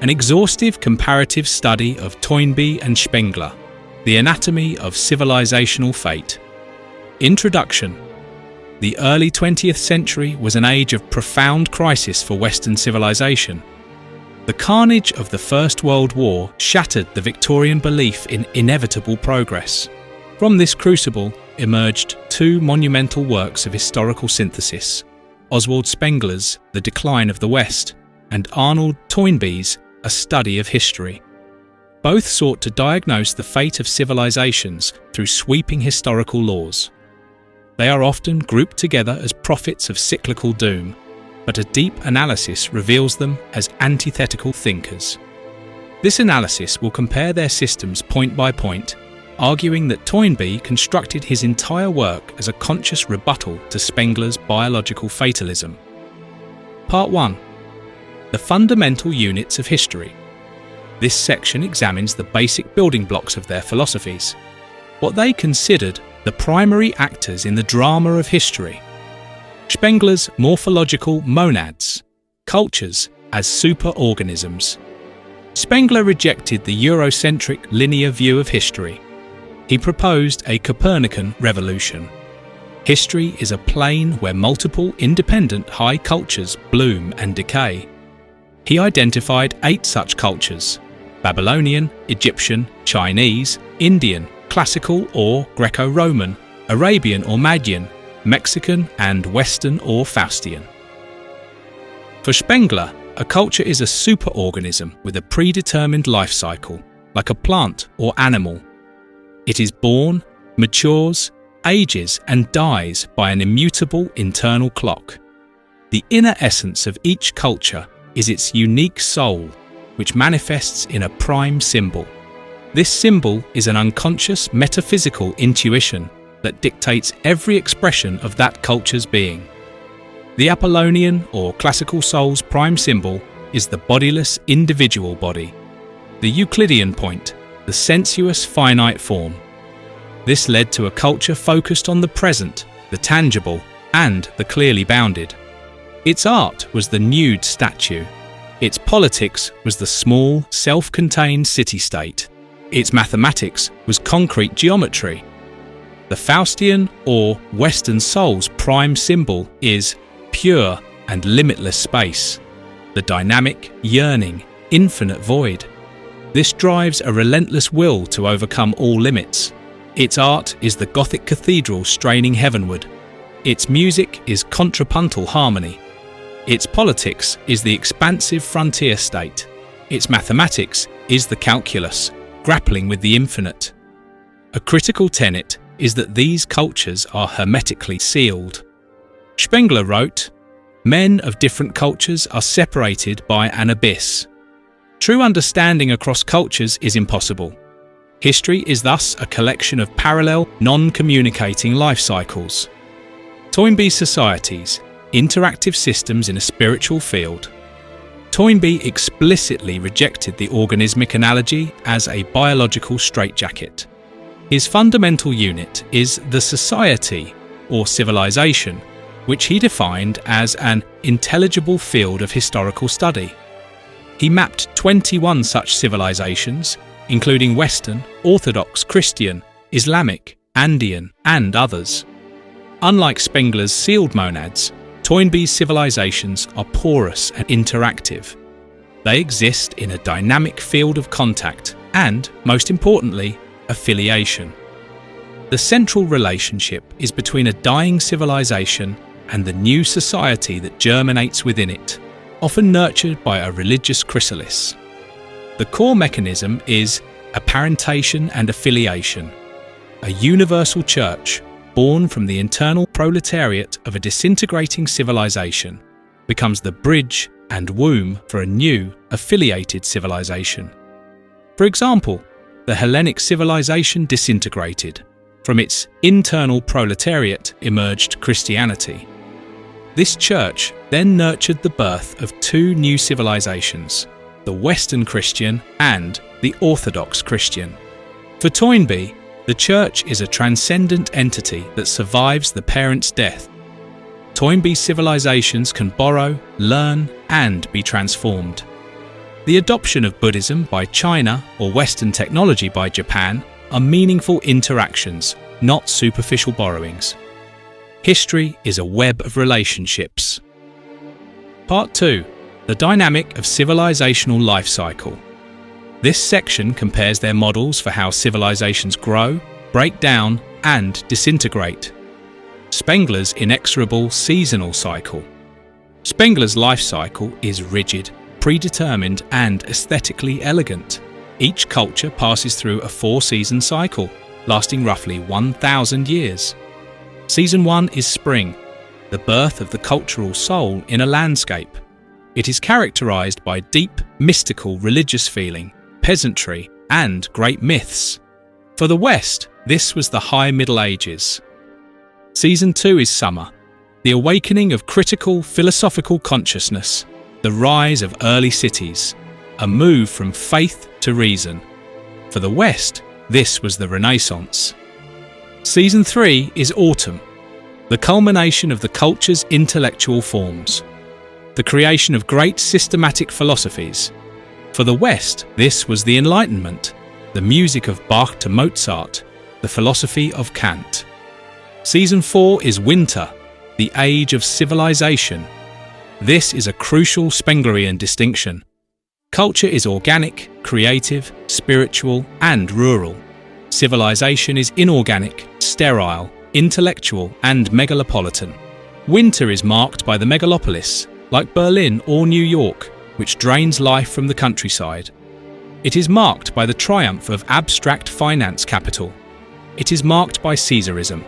an exhaustive comparative study of Toynbee and Spengler, the anatomy of civilizational fate. Introduction. The early 20th century was an age of profound crisis for Western civilization. The carnage of the First World War shattered the Victorian belief in inevitable progress. From this crucible emerged two monumental works of historical synthesis: Oswald Spengler's The Decline of the West and Arnold Toynbee's A Study of History. Both sought to diagnose the fate of civilizations through sweeping historical laws. They are often grouped together as prophets of cyclical doom, but a deep analysis reveals them as antithetical thinkers. This analysis will compare their systems point by point, arguing that Toynbee constructed his entire work as a conscious rebuttal to Spengler's biological fatalism. Part 1. The fundamental units of history. This section examines the basic building blocks of their philosophies, what they considered the primary actors in the drama of history. Spengler's morphological monads, cultures as superorganisms. Spengler rejected the Eurocentric linear view of history. He proposed a Copernican revolution. History is a plane where multiple independent high cultures bloom and decay. He identified 8 such cultures: Babylonian, Egyptian, Chinese, Indian, Classical or Greco-Roman, Arabian or Magian, Mexican and Western or Faustian. For Spengler, a culture is a superorganism with a predetermined life cycle, like a plant or animal. It is born, matures, ages and dies by an immutable internal clock. The inner essence of each culture is its unique soul, which manifests in a prime symbol. This symbol is an unconscious metaphysical intuition that dictates every expression of that culture's being. The Apollonian or classical soul's prime symbol is the bodiless individual body, the Euclidean point, the sensuous finite form. This led to a culture focused on the present, the tangible, and the clearly bounded. Its art was the nude statue. Its politics was the small, self-contained city-state. Its mathematics was concrete geometry. The Faustian or Western soul's prime symbol is pure and limitless space, the dynamic, yearning, infinite void. This drives a relentless will to overcome all limits. Its art is the Gothic cathedral straining heavenward. Its music is contrapuntal harmony. Its politics is the expansive frontier state. Its mathematics is the calculus, grappling with the infinite. A critical tenet is that these cultures are hermetically sealed. Spengler wrote, "Men of different cultures are separated by an abyss. True understanding across cultures is impossible. History is thus a collection of parallel, non-communicating life cycles." Toynbee societies, interactive systems in a spiritual field. Toynbee explicitly rejected the organismic analogy as a biological straitjacket. His fundamental unit is the society, or civilization, which he defined as an intelligible field of historical study. He mapped 21 such civilizations, including Western, Orthodox, Christian, Islamic, Andean, and others. Unlike Spengler's sealed monads, Toynbee's civilizations are porous and interactive. They exist in a dynamic field of contact and, most importantly, affiliation. The central relationship is between a dying civilization and the new society that germinates within it, often nurtured by a religious chrysalis. The core mechanism is apparentation and affiliation, a universal church born from the internal proletariat of a disintegrating civilization, becomes the bridge and womb for a new, affiliated civilization. For example, the Hellenic civilization disintegrated. From its internal proletariat emerged Christianity. This church then nurtured the birth of 2 new civilizations, the Western Christian and the Orthodox Christian. For Toynbee, the church is a transcendent entity that survives the parent's death. Toynbee's civilizations can borrow, learn, and be transformed. The adoption of Buddhism by China or Western technology by Japan are meaningful interactions, not superficial borrowings. History is a web of relationships. Part 2. The dynamic of civilizational life cycle. This section compares their models for how civilizations grow, break down, and disintegrate. Spengler's inexorable seasonal cycle. Spengler's life cycle is rigid, predetermined, and aesthetically elegant. Each culture passes through a 4-season cycle, lasting roughly 1,000 years. Season 1 is spring, the birth of the cultural soul in a landscape. It is characterized by deep, mystical religious feeling, peasantry, and great myths. For the West, this was the High Middle Ages. Season 2 is summer, the awakening of critical philosophical consciousness, the rise of early cities, a move from faith to reason. For the West, this was the Renaissance. Season 3 is autumn, the culmination of the culture's intellectual forms, the creation of great systematic philosophies. For the West, this was the Enlightenment, the music of Bach to Mozart, the philosophy of Kant. Season 4 is winter, the age of civilization. This is a crucial Spenglerian distinction. Culture is organic, creative, spiritual, and rural. Civilization is inorganic, sterile, intellectual, and megalopolitan. Winter is marked by the megalopolis, like Berlin or New York, which drains life from the countryside. It is marked by the triumph of abstract finance capital. It is marked by Caesarism,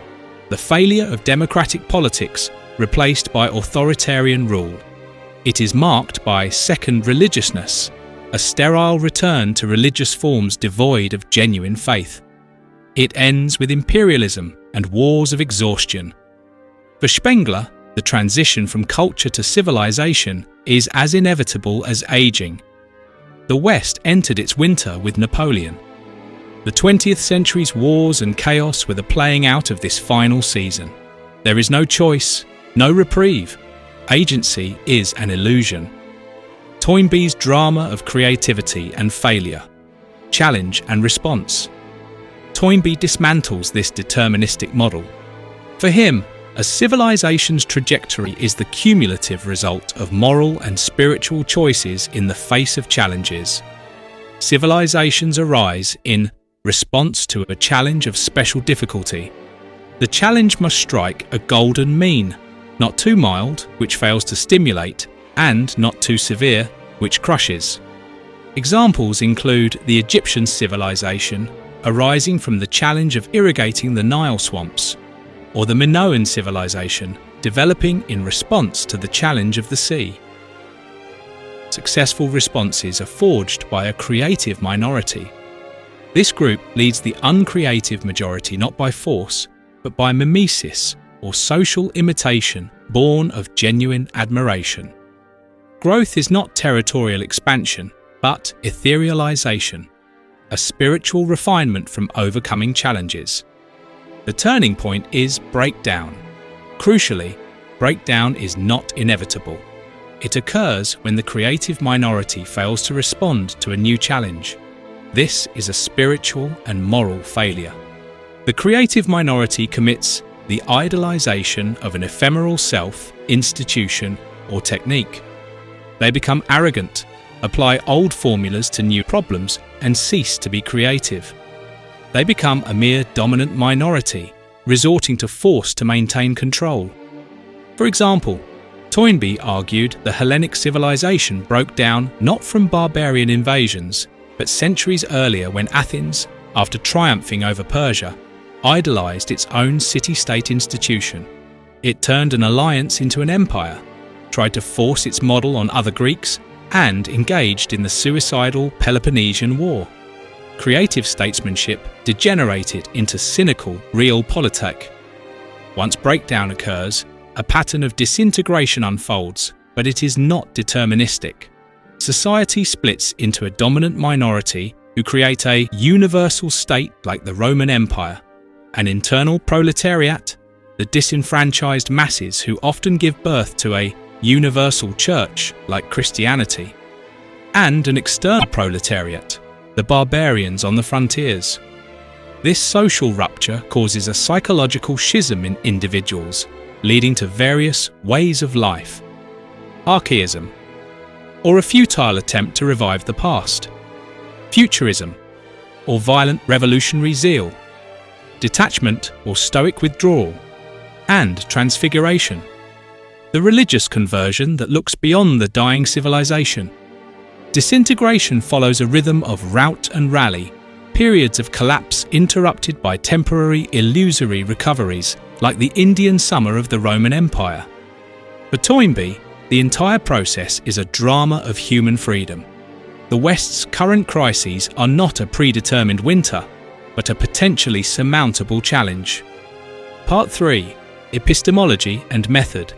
the failure of democratic politics replaced by authoritarian rule. It is marked by second religiousness, a sterile return to religious forms devoid of genuine faith. It ends with imperialism and wars of exhaustion. For Spengler, the transition from culture to civilization is as inevitable as aging. The West entered its winter with Napoleon. The 20th century's wars and chaos were the playing out of this final season. There is no choice, no reprieve. Agency is an illusion. Toynbee's drama of creativity and failure, challenge and response. Toynbee dismantles this deterministic model. For him, a civilization's trajectory is the cumulative result of moral and spiritual choices in the face of challenges. Civilizations arise in response to a challenge of special difficulty. The challenge must strike a golden mean, not too mild, which fails to stimulate, and not too severe, which crushes. Examples include the Egyptian civilization arising from the challenge of irrigating the Nile swamps, or the Minoan civilization developing in response to the challenge of the sea. Successful responses are forged by a creative minority. This group leads the uncreative majority not by force, but by mimesis, or social imitation born of genuine admiration. Growth is not territorial expansion, but etherealization, a spiritual refinement from overcoming challenges. The turning point is breakdown. Crucially, breakdown is not inevitable. It occurs when the creative minority fails to respond to a new challenge. This is a spiritual and moral failure. The creative minority commits the idolization of an ephemeral self, institution, or technique. They become arrogant, apply old formulas to new problems, and cease to be creative. They become a mere dominant minority, resorting to force to maintain control. For example, Toynbee argued the Hellenic civilization broke down not from barbarian invasions, but centuries earlier when Athens, after triumphing over Persia, idolized its own city-state institution. It turned an alliance into an empire, tried to force its model on other Greeks, and engaged in the suicidal Peloponnesian War. Creative statesmanship degenerated into cynical realpolitik. Once breakdown occurs, a pattern of disintegration unfolds, but it is not deterministic. Society splits into a dominant minority who create a universal state like the Roman Empire, an internal proletariat, the disenfranchised masses who often give birth to a universal church like Christianity. and an external proletariat, the barbarians on the frontiers. This social rupture causes a psychological schism in individuals, leading to various ways of life. Archaism, or a futile attempt to revive the past. Futurism, or violent revolutionary zeal. Detachment or stoic withdrawal. And transfiguration, the religious conversion that looks beyond the dying civilization. Disintegration follows a rhythm of rout and rally, periods of collapse interrupted by temporary, illusory recoveries, like the Indian summer of the Roman Empire. For Toynbee, the entire process is a drama of human freedom. The West's current crises are not a predetermined winter, but a potentially surmountable challenge. Part 3. Epistemology and Method.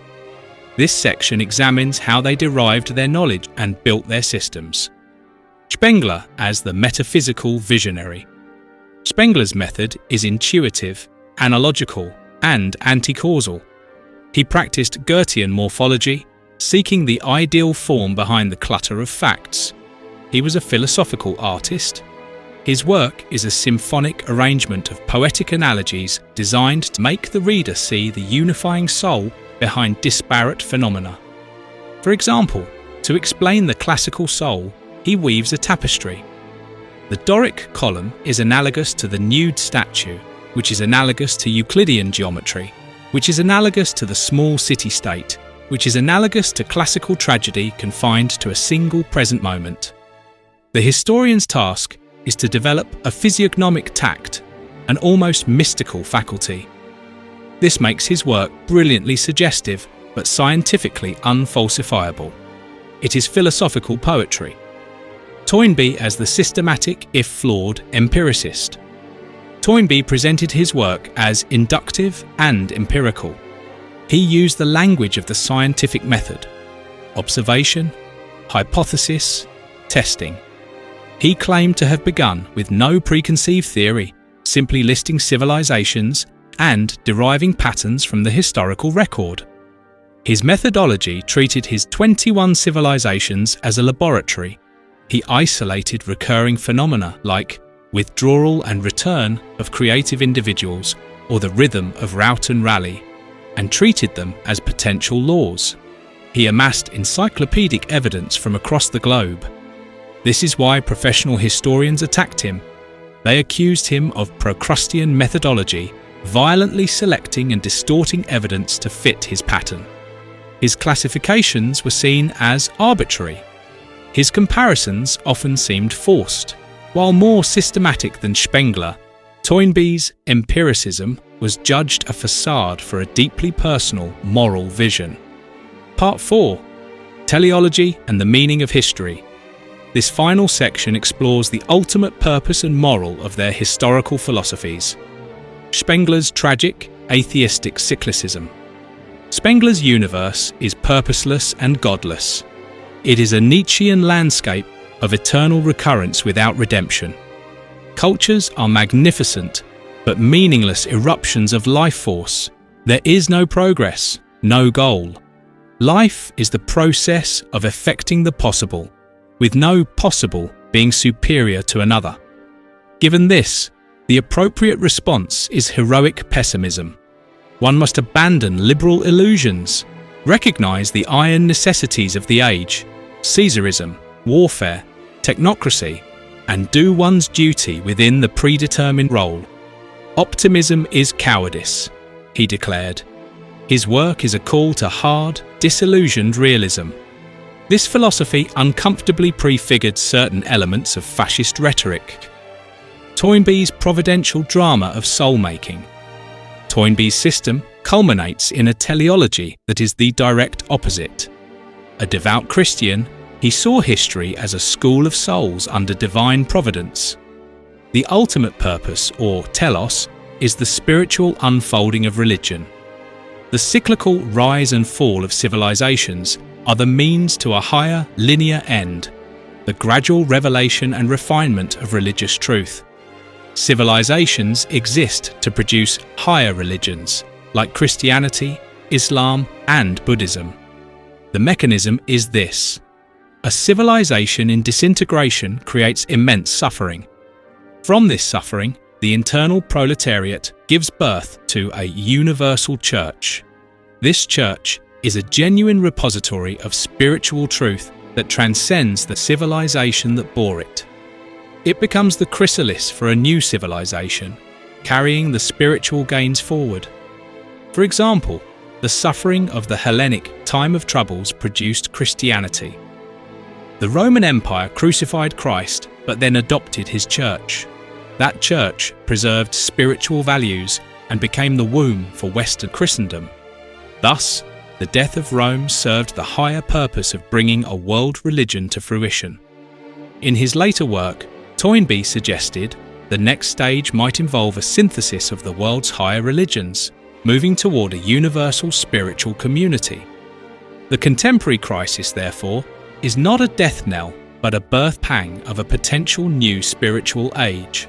This section examines how they derived their knowledge and built their systems. Spengler as the metaphysical visionary. Spengler's method is intuitive, analogical, and anti-causal. He practiced Goethean morphology, seeking the ideal form behind the clutter of facts. He was a philosophical artist. His work is a symphonic arrangement of poetic analogies designed to make the reader see the unifying soul behind disparate phenomena. For example, to explain the classical soul, he weaves a tapestry. The Doric column is analogous to the nude statue, which is analogous to Euclidean geometry, which is analogous to the small city-state, which is analogous to classical tragedy confined to a single present moment. The historian's task is to develop a physiognomic tact, an almost mystical faculty. This makes his work brilliantly suggestive but scientifically unfalsifiable. It is philosophical poetry. Toynbee as the systematic, if flawed, empiricist. Toynbee presented his work as inductive and empirical. He used the language of the scientific method: observation, hypothesis, testing. He claimed to have begun with no preconceived theory, simply listing civilizations and deriving patterns from the historical record. His methodology treated his 21 civilizations as a laboratory. He isolated recurring phenomena like withdrawal and return of creative individuals or the rhythm of rout and rally, and treated them as potential laws. He amassed encyclopedic evidence from across the globe. This is why professional historians attacked him. They accused him of Procrustean methodology, violently selecting and distorting evidence to fit his pattern. His classifications were seen as arbitrary. His comparisons often seemed forced. While more systematic than Spengler, Toynbee's empiricism was judged a facade for a deeply personal moral vision. Part 4. Teleology and the meaning of history. This final section explores the ultimate purpose and moral of their historical philosophies. Spengler's tragic, atheistic cyclicism. Spengler's universe is purposeless and godless. It is a Nietzschean landscape of eternal recurrence without redemption. Cultures are magnificent, but meaningless eruptions of life force. There is no progress, no goal. Life is the process of effecting the possible, with no possible being superior to another. Given this, the appropriate response is heroic pessimism. One must abandon liberal illusions, recognize the iron necessities of the age, Caesarism, warfare, technocracy, and do one's duty within the predetermined role. Optimism is cowardice, he declared. His work is a call to hard, disillusioned realism. This philosophy uncomfortably prefigured certain elements of fascist rhetoric. Toynbee's providential drama of soul-making. Toynbee's system culminates in a teleology that is the direct opposite. A devout Christian, he saw history as a school of souls under divine providence. The ultimate purpose, or telos, is the spiritual unfolding of religion. The cyclical rise and fall of civilizations are the means to a higher, linear end, the gradual revelation and refinement of religious truth. Civilizations exist to produce higher religions, like Christianity, Islam, and Buddhism. The mechanism is this: A civilization in disintegration creates immense suffering. From this suffering, the internal proletariat gives birth to a universal church. This church is a genuine repository of spiritual truth that transcends the civilization that bore it. It becomes the chrysalis for a new civilization, carrying the spiritual gains forward. For example, the suffering of the Hellenic time of troubles produced Christianity. The Roman Empire crucified Christ, but then adopted his church. That church preserved spiritual values and became the womb for Western Christendom. Thus, the death of Rome served the higher purpose of bringing a world religion to fruition. In his later work, Toynbee suggested the next stage might involve a synthesis of the world's higher religions, moving toward a universal spiritual community. The contemporary crisis, therefore, is not a death knell, but a birth pang of a potential new spiritual age.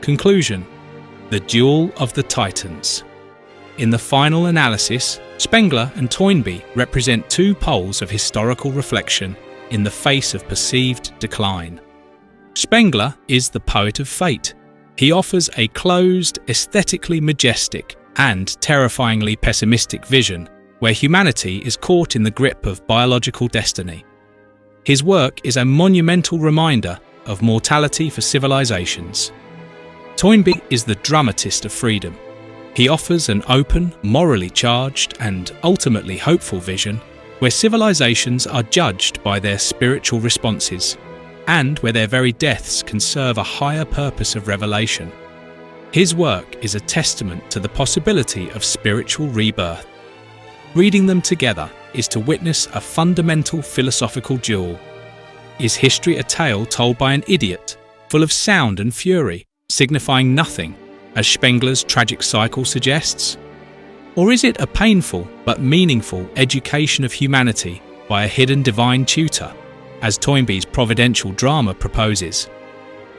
Conclusion: the duel of the titans. In the final analysis, Spengler and Toynbee represent two poles of historical reflection in the face of perceived decline. Spengler is the poet of fate. He offers a closed, aesthetically majestic and terrifyingly pessimistic vision where humanity is caught in the grip of biological destiny. His work is a monumental reminder of mortality for civilizations. Toynbee is the dramatist of freedom. He offers an open, morally charged, and ultimately hopeful vision where civilizations are judged by their spiritual responses, and where their very deaths can serve a higher purpose of revelation. His work is a testament to the possibility of spiritual rebirth. Reading them together is to witness a fundamental philosophical duel. Is history a tale told by an idiot, full of sound and fury, signifying nothing, as Spengler's tragic cycle suggests? Or is it a painful but meaningful education of humanity by a hidden divine tutor, as Toynbee's providential drama proposes?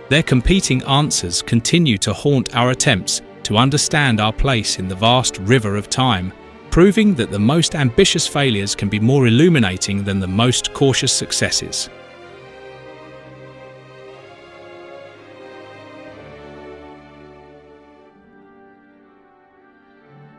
Their competing answers continue to haunt our attempts to understand our place in the vast river of time, proving that the most ambitious failures can be more illuminating than the most cautious successes.